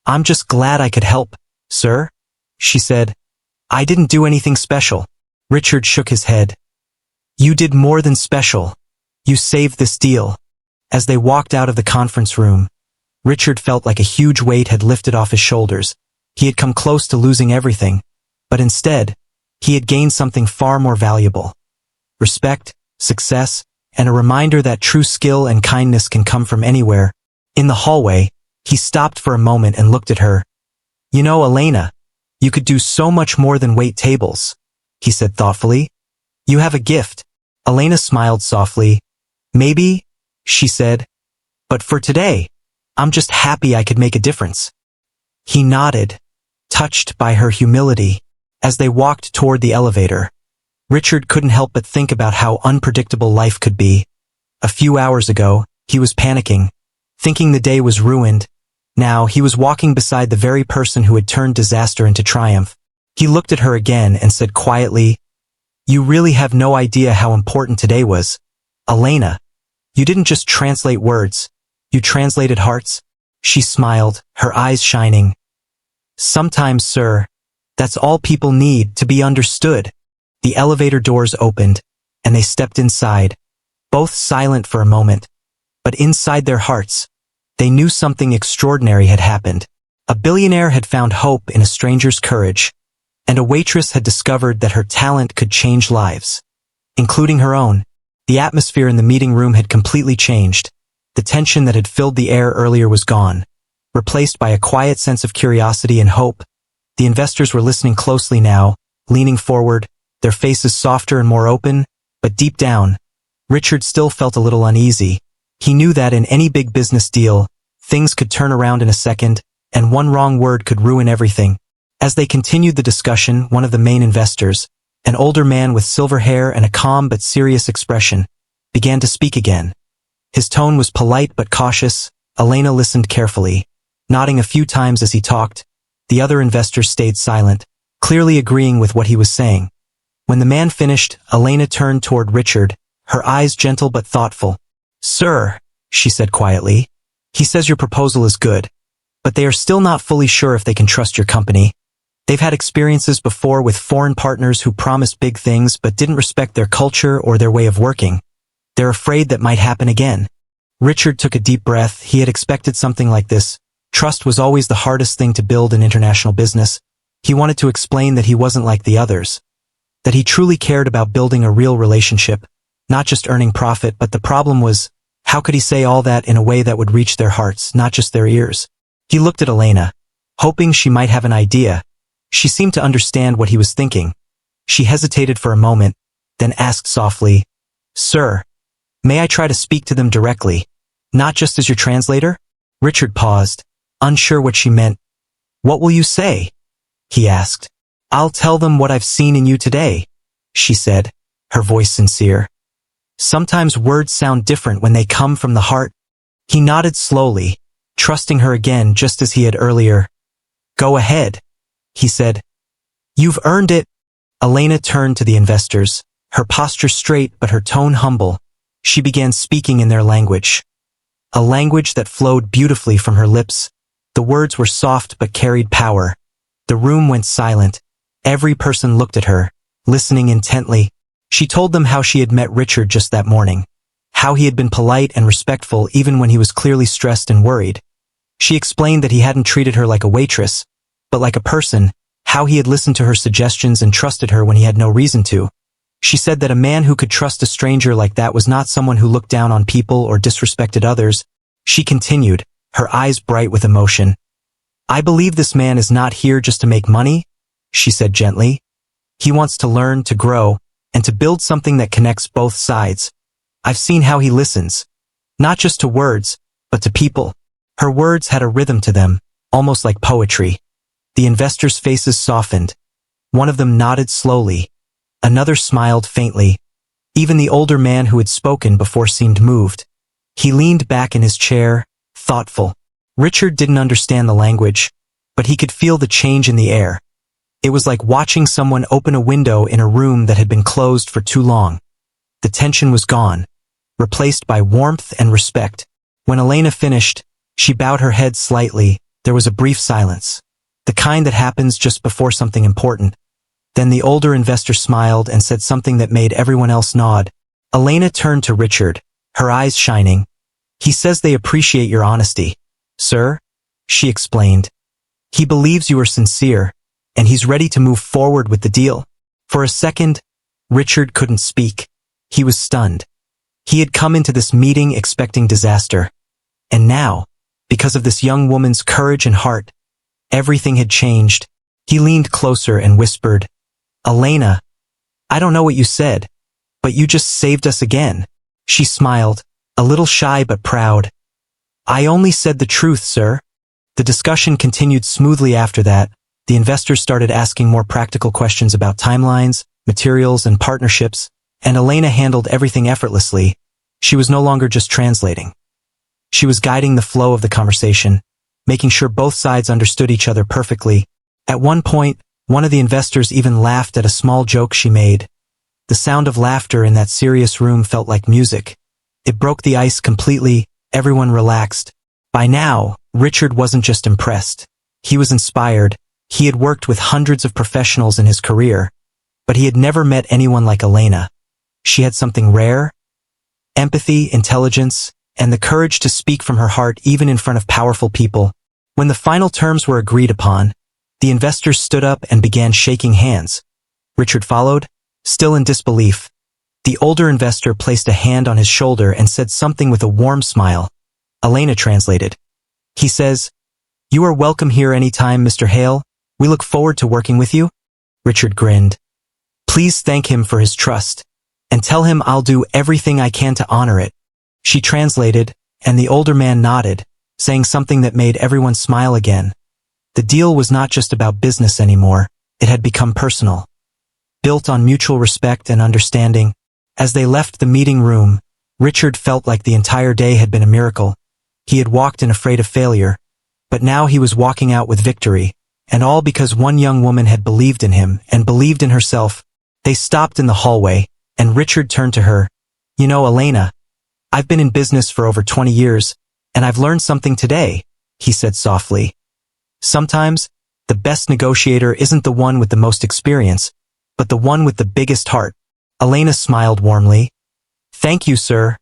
"I'm just glad I could help, sir," she said. "I didn't do anything special." Richard shook his head. "You did more than special. You saved this deal." As they walked out of the conference room, Richard felt like a huge weight had lifted off his shoulders. He had come close to losing everything, but instead, he had gained something far more valuable. Respect, success, and a reminder that true skill and kindness can come from anywhere. In the hallway, he stopped for a moment and looked at her. "You know, Elena, you could do so much more than wait tables," he said thoughtfully. "You have a gift." Elena smiled softly. "Maybe," she said, "but for today, I'm just happy I could make a difference." He nodded, touched by her humility. As they walked toward the elevator, Richard couldn't help but think about how unpredictable life could be. A few hours ago, he was panicking, thinking the day was ruined. Now, he was walking beside the very person who had turned disaster into triumph. He looked at her again and said quietly, "You really have no idea how important today was. Elena, you didn't just translate words, you translated hearts." She smiled, her eyes shining. "Sometimes, sir, that's all people need to be understood." The elevator doors opened, and they stepped inside, both silent for a moment. But inside their hearts, they knew something extraordinary had happened. A billionaire had found hope in a stranger's courage, and a waitress had discovered that her talent could change lives, including her own. The atmosphere in the meeting room had completely changed. The tension that had filled the air earlier was gone, replaced by a quiet sense of curiosity and hope. The investors were listening closely now, leaning forward, their faces softer and more open, but deep down, Richard still felt a little uneasy. He knew that in any big business deal, things could turn around in a second, and one wrong word could ruin everything. As they continued the discussion, one of the main investors, an older man with silver hair and a calm but serious expression, began to speak again. His tone was polite but cautious. Elena listened carefully, nodding a few times as he talked. The other investors stayed silent, clearly agreeing with what he was saying. When the man finished, Elena turned toward Richard, her eyes gentle but thoughtful. "Sir," she said quietly, "he says your proposal is good, but they are still not fully sure if they can trust your company. They've had experiences before with foreign partners who promised big things but didn't respect their culture or their way of working. They're afraid that might happen again." Richard took a deep breath. He had expected something like this. Trust was always the hardest thing to build in international business. He wanted to explain that he wasn't like the others, that he truly cared about building a real relationship, not just earning profit. But the problem was, how could he say all that in a way that would reach their hearts, not just their ears? He looked at Elena, hoping she might have an idea. She seemed to understand what he was thinking. She hesitated for a moment, then asked softly, "Sir, may I try to speak to them directly, not just as your translator?" Richard paused, unsure what she meant. "What will you say?" he asked. "I'll tell them what I've seen in you today," she said, her voice sincere. "Sometimes words sound different when they come from the heart." He nodded slowly, trusting her again just as he had earlier. "Go ahead," he said. "You've earned it." Elena turned to the investors, her posture straight but her tone humble. She began speaking in their language, a language that flowed beautifully from her lips. The words were soft but carried power. The room went silent. Every person looked at her, listening intently. She told them how she had met Richard just that morning, how he had been polite and respectful even when he was clearly stressed and worried. She explained that he hadn't treated her like a waitress, but like a person, how he had listened to her suggestions and trusted her when he had no reason to. She said that a man who could trust a stranger like that was not someone who looked down on people or disrespected others. She continued, her eyes bright with emotion. "I believe this man is not here just to make money," she said gently. "He wants to learn, to grow, and to build something that connects both sides. I've seen how he listens, not just to words, but to people." Her words had a rhythm to them, almost like poetry. The investors' faces softened. One of them nodded slowly. Another smiled faintly. Even the older man who had spoken before seemed moved. He leaned back in his chair, thoughtful. Richard didn't understand the language, but he could feel the change in the air. It was like watching someone open a window in a room that had been closed for too long. The tension was gone, replaced by warmth and respect. When Elena finished, she bowed her head slightly. There was a brief silence, the kind that happens just before something important. Then the older investor smiled and said something that made everyone else nod. Elena turned to Richard, her eyes shining. "He says they appreciate your honesty, sir," she explained. "He believes you are sincere, and he's ready to move forward with the deal." For a second, Richard couldn't speak. He was stunned. He had come into this meeting expecting disaster. And now, because of this young woman's courage and heart, everything had changed. He leaned closer and whispered, "Elena, I don't know what you said, but you just saved us again." She smiled, a little shy but proud. "I only said the truth, sir." The discussion continued smoothly after that. The investors started asking more practical questions about timelines, materials, and partnerships, and Elena handled everything effortlessly. She was no longer just translating. She was guiding the flow of the conversation, making sure both sides understood each other perfectly. At one point, one of the investors even laughed at a small joke she made. The sound of laughter in that serious room felt like music. It broke the ice completely, everyone relaxed. By now, Richard wasn't just impressed. He was inspired. He had worked with hundreds of professionals in his career, but he had never met anyone like Elena. She had something rare: empathy, intelligence, and the courage to speak from her heart even in front of powerful people. When the final terms were agreed upon, the investors stood up and began shaking hands. Richard followed, still in disbelief. The older investor placed a hand on his shoulder and said something with a warm smile. Elena translated. He says, "You are welcome here anytime, Mr. Hale. We look forward to working with you." Richard grinned. "Please thank him for his trust, and tell him I'll do everything I can to honor it." She translated, and the older man nodded, saying something that made everyone smile again. The deal was not just about business anymore, it had become personal. Built on mutual respect and understanding, as they left the meeting room, Richard felt like the entire day had been a miracle. He had walked in afraid of failure, but now he was walking out with victory, and all because one young woman had believed in him and believed in herself. They stopped in the hallway, and Richard turned to her. "You know, Elena, I've been in business for over 20 years, and I've learned something today," he said softly. "Sometimes, the best negotiator isn't the one with the most experience, but the one with the biggest heart." Elena smiled warmly. "Thank you, sir.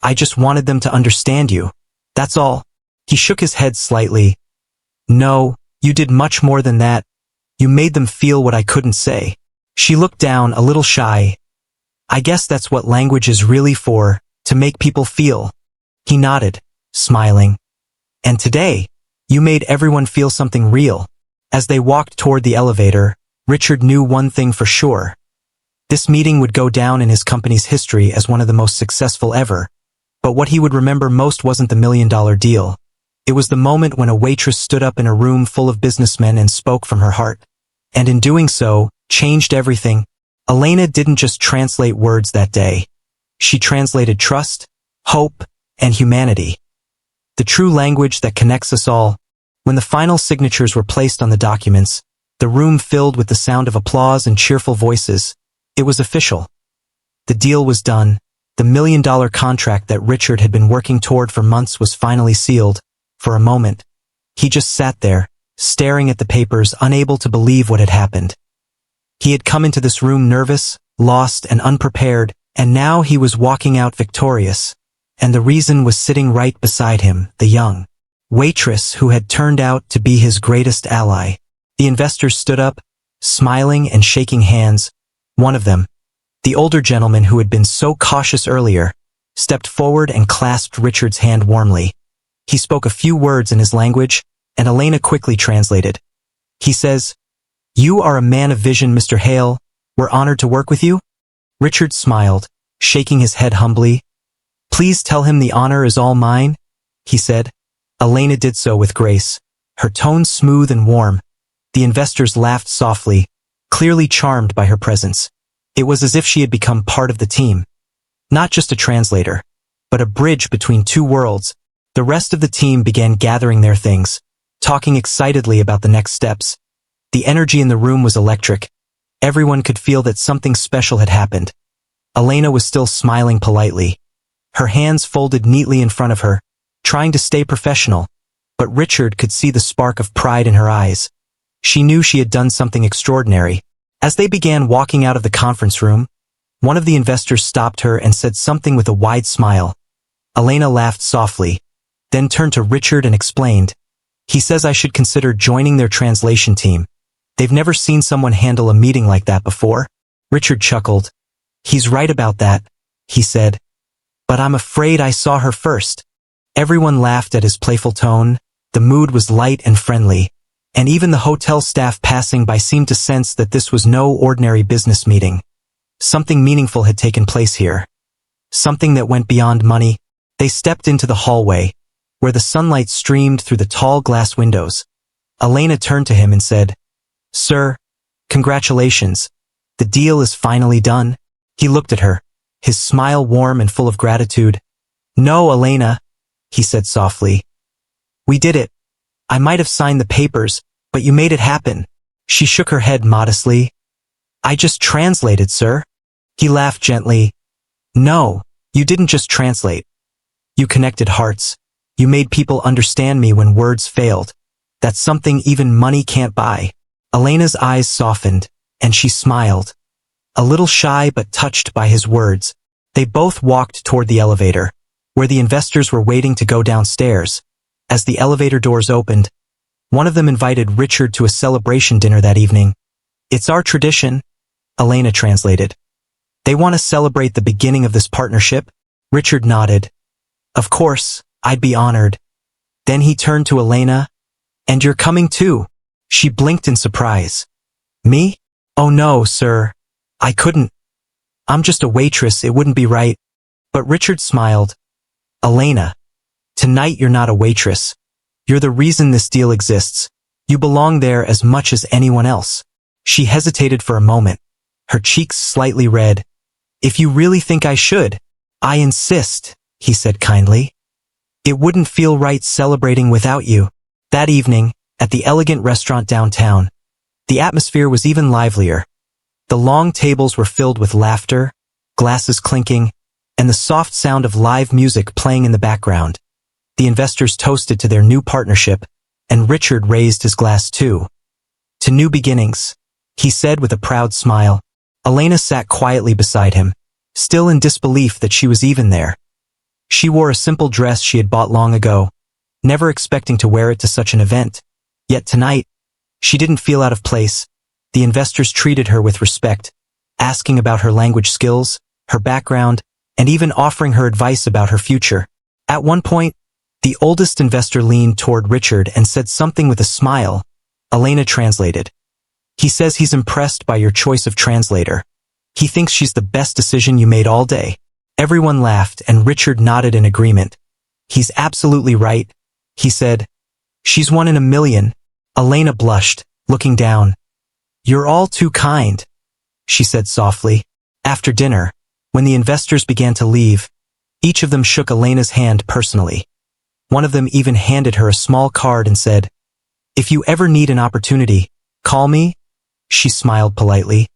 I just wanted them to understand you. That's all." He shook his head slightly. "No, you did much more than that. You made them feel what I couldn't say." She looked down, a little shy. "I guess that's what language is really for, to make people feel." He nodded, smiling. "And today, you made everyone feel something real." As they walked toward the elevator, Richard knew one thing for sure. This meeting would go down in his company's history as one of the most successful ever. But what he would remember most wasn't the $1 million deal. It was the moment when a waitress stood up in a room full of businessmen and spoke from her heart. And in doing so, changed everything. Elena didn't just translate words that day. She translated trust, hope, and humanity. The true language that connects us all. When the final signatures were placed on the documents, the room filled with the sound of applause and cheerful voices. It was official. The deal was done. The $1 million contract that Richard had been working toward for months was finally sealed. For a moment, he just sat there, staring at the papers, unable to believe what had happened. He had come into this room nervous, lost, and unprepared, and now he was walking out victorious. And the reason was sitting right beside him, the young waitress who had turned out to be his greatest ally. The investors stood up, smiling and shaking hands. One of them, the older gentleman who had been so cautious earlier, stepped forward and clasped Richard's hand warmly. He spoke a few words in his language, and Elena quickly translated. He says, "You are a man of vision, Mr. Hale. We're honored to work with you." Richard smiled, shaking his head humbly. "Please tell him the honor is all mine," he said. Elena did so with grace, her tone smooth and warm. The investors laughed softly, clearly charmed by her presence. It was as if she had become part of the team. Not just a translator, but a bridge between two worlds. The rest of the team began gathering their things, talking excitedly about the next steps. The energy in the room was electric. Everyone could feel that something special had happened. Elena was still smiling politely, her hands folded neatly in front of her, trying to stay professional, but Richard could see the spark of pride in her eyes. She knew she had done something extraordinary. As they began walking out of the conference room, one of the investors stopped her and said something with a wide smile. Elena laughed softly, then turned to Richard and explained, "He says I should consider joining their translation team. They've never seen someone handle a meeting like that before." Richard chuckled. "He's right about that," he said. "But I'm afraid I saw her first." Everyone laughed at his playful tone. The mood was light and friendly, and even the hotel staff passing by seemed to sense that this was no ordinary business meeting. Something meaningful had taken place here. Something that went beyond money. They stepped into the hallway, where the sunlight streamed through the tall glass windows. Elena turned to him and said, "Sir, congratulations. The deal is finally done. He looked at her, his smile warm and full of gratitude. No, Elena, he said softly. We did it. I might have signed the papers, but you made it happen. She shook her head modestly. I just translated, sir. He laughed gently. No, you didn't just translate. You connected hearts. You made people understand me when words failed. That's something even money can't buy. Elena's eyes softened, and she smiled. A little shy but touched by his words, they both walked toward the elevator, where the investors were waiting to go downstairs. As the elevator doors opened, one of them invited Richard to a celebration dinner that evening. It's our tradition, Elena translated. They want to celebrate the beginning of this partnership? Richard nodded. Of course, I'd be honored. Then he turned to Elena. And you're coming too. She blinked in surprise. Me? Oh no, sir. I couldn't. I'm just a waitress, it wouldn't be right. But Richard smiled. Elena, tonight you're not a waitress. You're the reason this deal exists. You belong there as much as anyone else. She hesitated for a moment, her cheeks slightly red. If you really think I should, I insist, he said kindly. It wouldn't feel right celebrating without you. That evening, at the elegant restaurant downtown, the atmosphere was even livelier. The long tables were filled with laughter, glasses clinking, and the soft sound of live music playing in the background. The investors toasted to their new partnership, and Richard raised his glass too. To new beginnings, he said with a proud smile. Elena sat quietly beside him, still in disbelief that she was even there. She wore a simple dress she had bought long ago, never expecting to wear it to such an event. Yet tonight, she didn't feel out of place. The investors treated her with respect, asking about her language skills, her background, and even offering her advice about her future. At one point, the oldest investor leaned toward Richard and said something with a smile. Elena translated. He says he's impressed by your choice of translator. He thinks she's the best decision you made all day. Everyone laughed and Richard nodded in agreement. He's absolutely right, he said. She's one in a million. Elena blushed, looking down. You're all too kind, she said softly. After dinner, when the investors began to leave, each of them shook Elena's hand personally. One of them even handed her a small card and said, If you ever need an opportunity, call me. She smiled politely,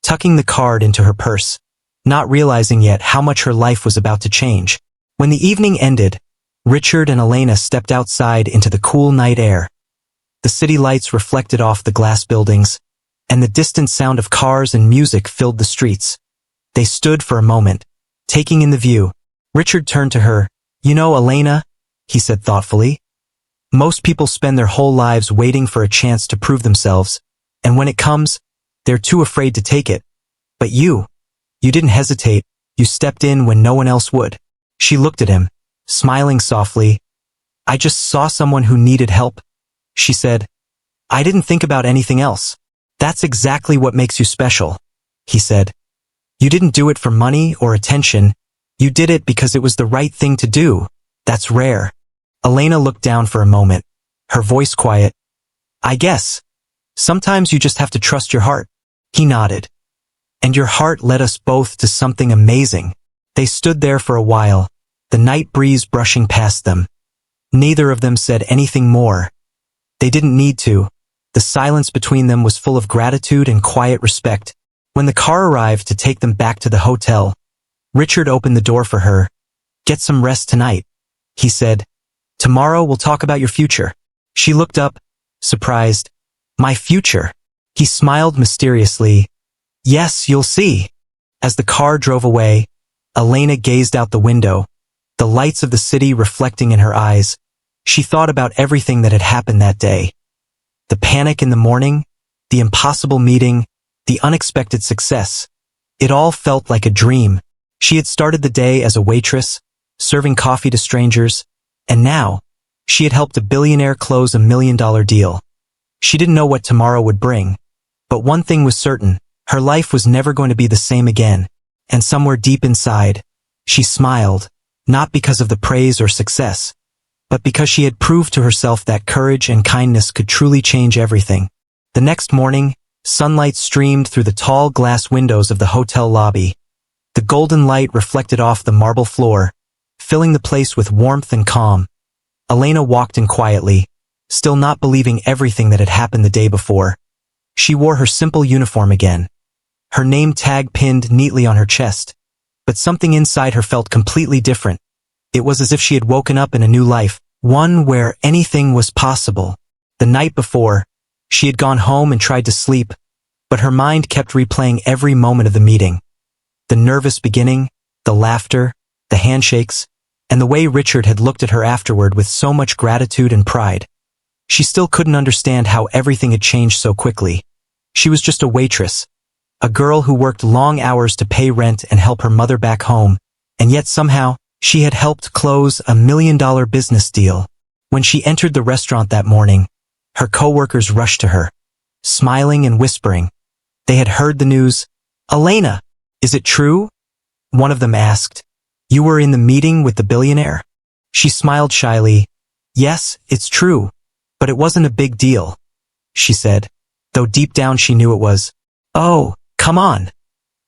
tucking the card into her purse, not realizing yet how much her life was about to change. When the evening ended, Richard and Elena stepped outside into the cool night air. The city lights reflected off the glass buildings, and the distant sound of cars and music filled the streets. They stood for a moment, taking in the view. Richard turned to her. You know, Elena, he said thoughtfully, most people spend their whole lives waiting for a chance to prove themselves, and when it comes, they're too afraid to take it. But you didn't hesitate, you stepped in when no one else would. She looked at him, smiling softly. I just saw someone who needed help, she said. I didn't think about anything else. That's exactly what makes you special, he said. You didn't do it for money or attention. You did it because it was the right thing to do. That's rare. Elena looked down for a moment, her voice quiet. I guess. Sometimes you just have to trust your heart. He nodded. And your heart led us both to something amazing. They stood there for a while, the night breeze brushing past them. Neither of them said anything more. They didn't need to. The silence between them was full of gratitude and quiet respect. When the car arrived to take them back to the hotel, Richard opened the door for her. Get some rest tonight, he said. Tomorrow we'll talk about your future. She looked up, surprised. My future? He smiled mysteriously. Yes, you'll see. As the car drove away, Elena gazed out the window, the lights of the city reflecting in her eyes. She thought about everything that had happened that day. The panic in the morning, the impossible meeting, the unexpected success. It all felt like a dream. She had started the day as a waitress, serving coffee to strangers, and now, she had helped a billionaire close $1 million deal. She didn't know what tomorrow would bring, but one thing was certain, her life was never going to be the same again, and somewhere deep inside, she smiled, not because of the praise or success, but because she had proved to herself that courage and kindness could truly change everything. The next morning, Sunlight streamed through the tall glass windows of the hotel lobby. The golden light reflected off the marble floor, filling the place with warmth and calm. Elena walked in quietly, still not believing everything that had happened the day before. She wore her simple uniform again, her name tag pinned neatly on her chest. But something inside her felt completely different. It was as if she had woken up in a new life, one where anything was possible. The night before, she had gone home and tried to sleep, but her mind kept replaying every moment of the meeting. The nervous beginning, the laughter, the handshakes, and the way Richard had looked at her afterward with so much gratitude and pride. She still couldn't understand how everything had changed so quickly. She was just a waitress, a girl who worked long hours to pay rent and help her mother back home, and yet somehow, she had helped close a $1 million business deal. When she entered the restaurant that morning, her coworkers rushed to her, smiling and whispering. They had heard the news. "Elena, is it true?" One of them asked. "You were in the meeting with the billionaire?" She smiled shyly. "Yes, it's true, but it wasn't a big deal," she said, though deep down she knew it was. "Oh, come on,"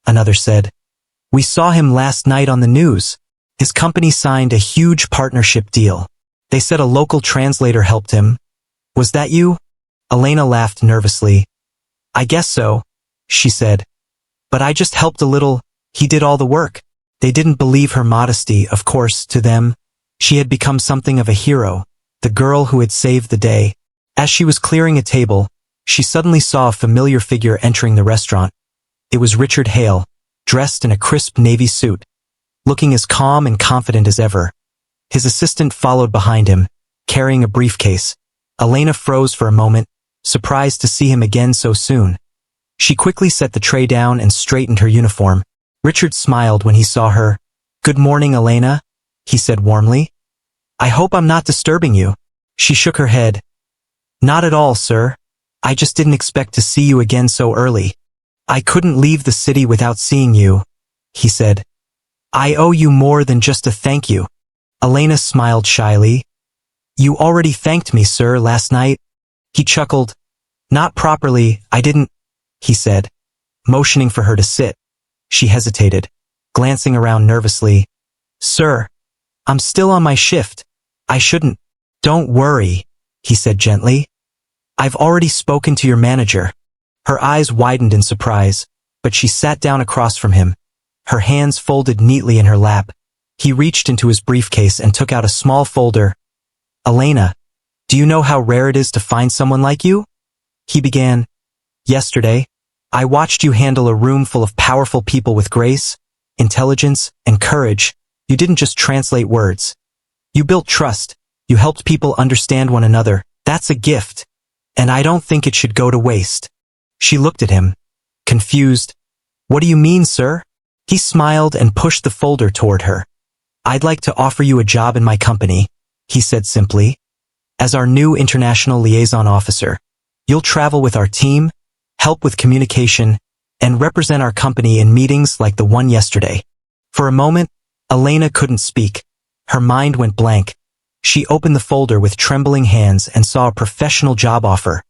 another said. "We saw him last night on the news. His company signed a huge partnership deal. They said a local translator helped him. Was that you?" Elena laughed nervously. "I guess so," she said. "But I just helped a little. He did all the work." They didn't believe her modesty, of course. To them, she had become something of a hero, the girl who had saved the day. As she was clearing a table, she suddenly saw a familiar figure entering the restaurant. It was Richard Hale, dressed in a crisp navy suit, looking as calm and confident as ever. His assistant followed behind him, carrying a briefcase. Elena froze for a moment, surprised to see him again so soon. She quickly set the tray down and straightened her uniform. Richard smiled when he saw her. "Good morning, Elena," he said warmly. "I hope I'm not disturbing you." She shook her head. "Not at all, sir. I just didn't expect to see you again so early." "I couldn't leave the city without seeing you," he said. "I owe you more than just a thank you." Elena smiled shyly. "You already thanked me, sir, last night." He chuckled. "Not properly, I didn't," he said, motioning for her to sit. She hesitated, glancing around nervously. "Sir, I'm still on my shift. I shouldn't." "Don't worry," he said gently. "I've already spoken to your manager." Her eyes widened in surprise, but she sat down across from him, her hands folded neatly in her lap. He reached into his briefcase and took out a small folder. "Elena, do you know how rare it is to find someone like you?" he began. "Yesterday, I watched you handle a room full of powerful people with grace, intelligence, and courage. You didn't just translate words. You built trust. You helped people understand one another. That's a gift, and I don't think it should go to waste." She looked at him, confused. "What do you mean, sir?" He smiled and pushed the folder toward her. "I'd like to offer you a job in my company," he said simply. "As our new international liaison officer, you'll travel with our team, help with communication, and represent our company in meetings like the one yesterday." For a moment, Elena couldn't speak. Her mind went blank. She opened the folder with trembling hands and saw a professional job offer.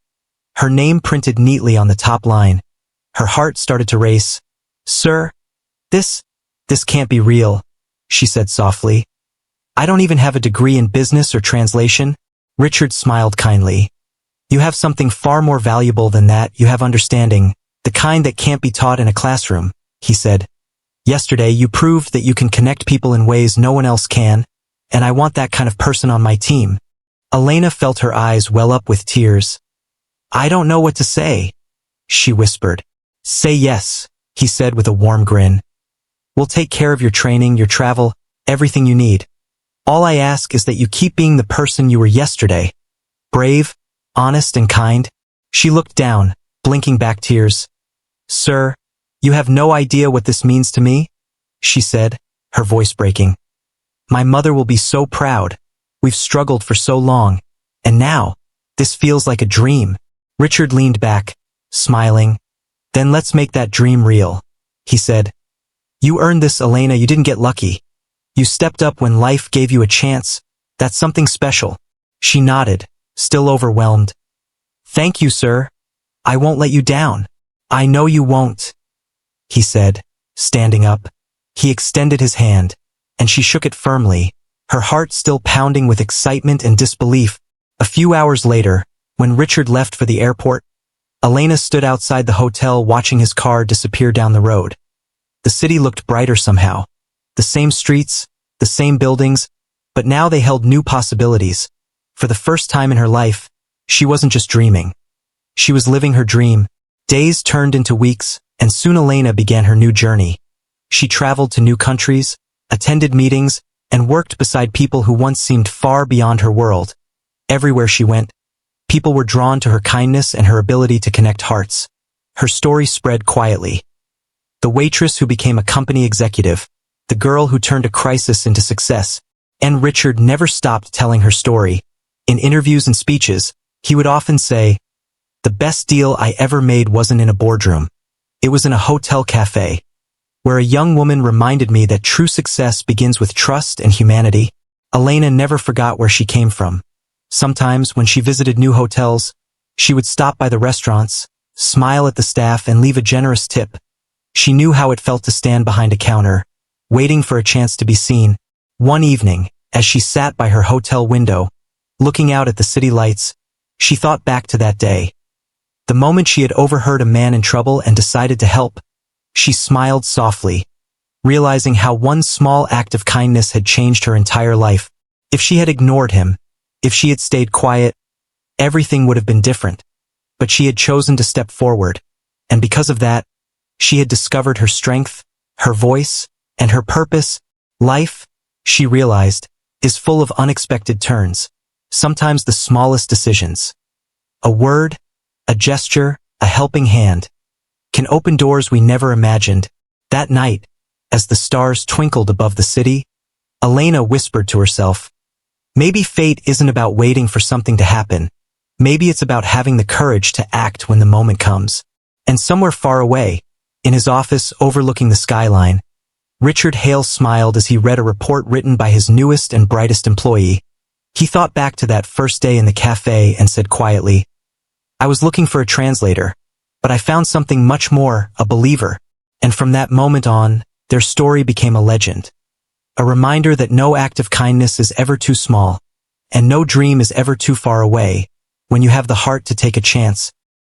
Her name printed neatly on the top line. Her heart started to race. "Sir, this can't be real," she said softly. "I don't even have a degree in business or translation." Richard smiled kindly. "You have something far more valuable than that. You have understanding, the kind that can't be taught in a classroom," he said. "Yesterday you proved that you can connect people in ways no one else can, and I want that kind of person on my team." Elena felt her eyes well up with tears. "I don't know what to say," she whispered. "Say yes," he said with a warm grin. "We'll take care of your training, your travel, everything you need. All I ask is that you keep being the person you were yesterday. Brave, honest, and kind." She looked down, blinking back tears. "Sir, you have no idea what this means to me," she said, her voice breaking. "My mother will be so proud. We've struggled for so long, and now, this feels like a dream." Richard leaned back, smiling. "Then let's make that dream real," he said. "You earned this, Elena. You didn't get lucky. You stepped up when life gave you a chance. That's something special." She nodded, still overwhelmed. "Thank you, sir. I won't let you down." I know you won't, he said, standing up. He extended his hand, and she shook it firmly, her heart still pounding with excitement and disbelief. A few hours later, when Richard left for the airport, Elena stood outside the hotel watching his car disappear down the road. The city looked brighter somehow. The same streets, the same buildings, but now they held new possibilities. For the first time in her life, she wasn't just dreaming. She was living her dream. Days turned into weeks, and soon Elena began her new journey. She traveled to new countries, attended meetings, and worked beside people who once seemed far beyond her world. Everywhere she went, people were drawn to her kindness and her ability to connect hearts. Her story spread quietly. The waitress who became a company executive, the girl who turned a crisis into success, and Richard never stopped telling her story. In interviews and speeches, he would often say, "The best deal I ever made wasn't in a boardroom. It was in a hotel cafe, where a young woman reminded me that true success begins with trust and humanity." Elena never forgot where she came from. Sometimes, when she visited new hotels, she would stop by the restaurants, smile at the staff, and leave a generous tip. She knew how it felt to stand behind a counter, waiting for a chance to be seen. One evening, as she sat by her hotel window, looking out at the city lights, she thought back to that day. The moment she had overheard a man in trouble and decided to help. She smiled softly, realizing how one small act of kindness had changed her entire life. If she had ignored him, if she had stayed quiet, everything would have been different. But she had chosen to step forward, and because of that, she had discovered her strength, her voice, and her purpose. Life, she realized, is full of unexpected turns. Sometimes the smallest decisions, a word, a gesture, a helping hand, can open doors we never imagined. That night, as the stars twinkled above the city, Elena whispered to herself, maybe fate isn't about waiting for something to happen. Maybe it's about having the courage to act when the moment comes. And somewhere far away, in his office overlooking the skyline, Richard Hale smiled as he read a report written by his newest and brightest employee. He thought back to that first day in the cafe and said quietly, "I was looking for a translator, but I found something much more, a believer." And from that moment on, their story became a legend. A reminder that no act of kindness is ever too small, and no dream is ever too far away, when you have the heart to take a chance.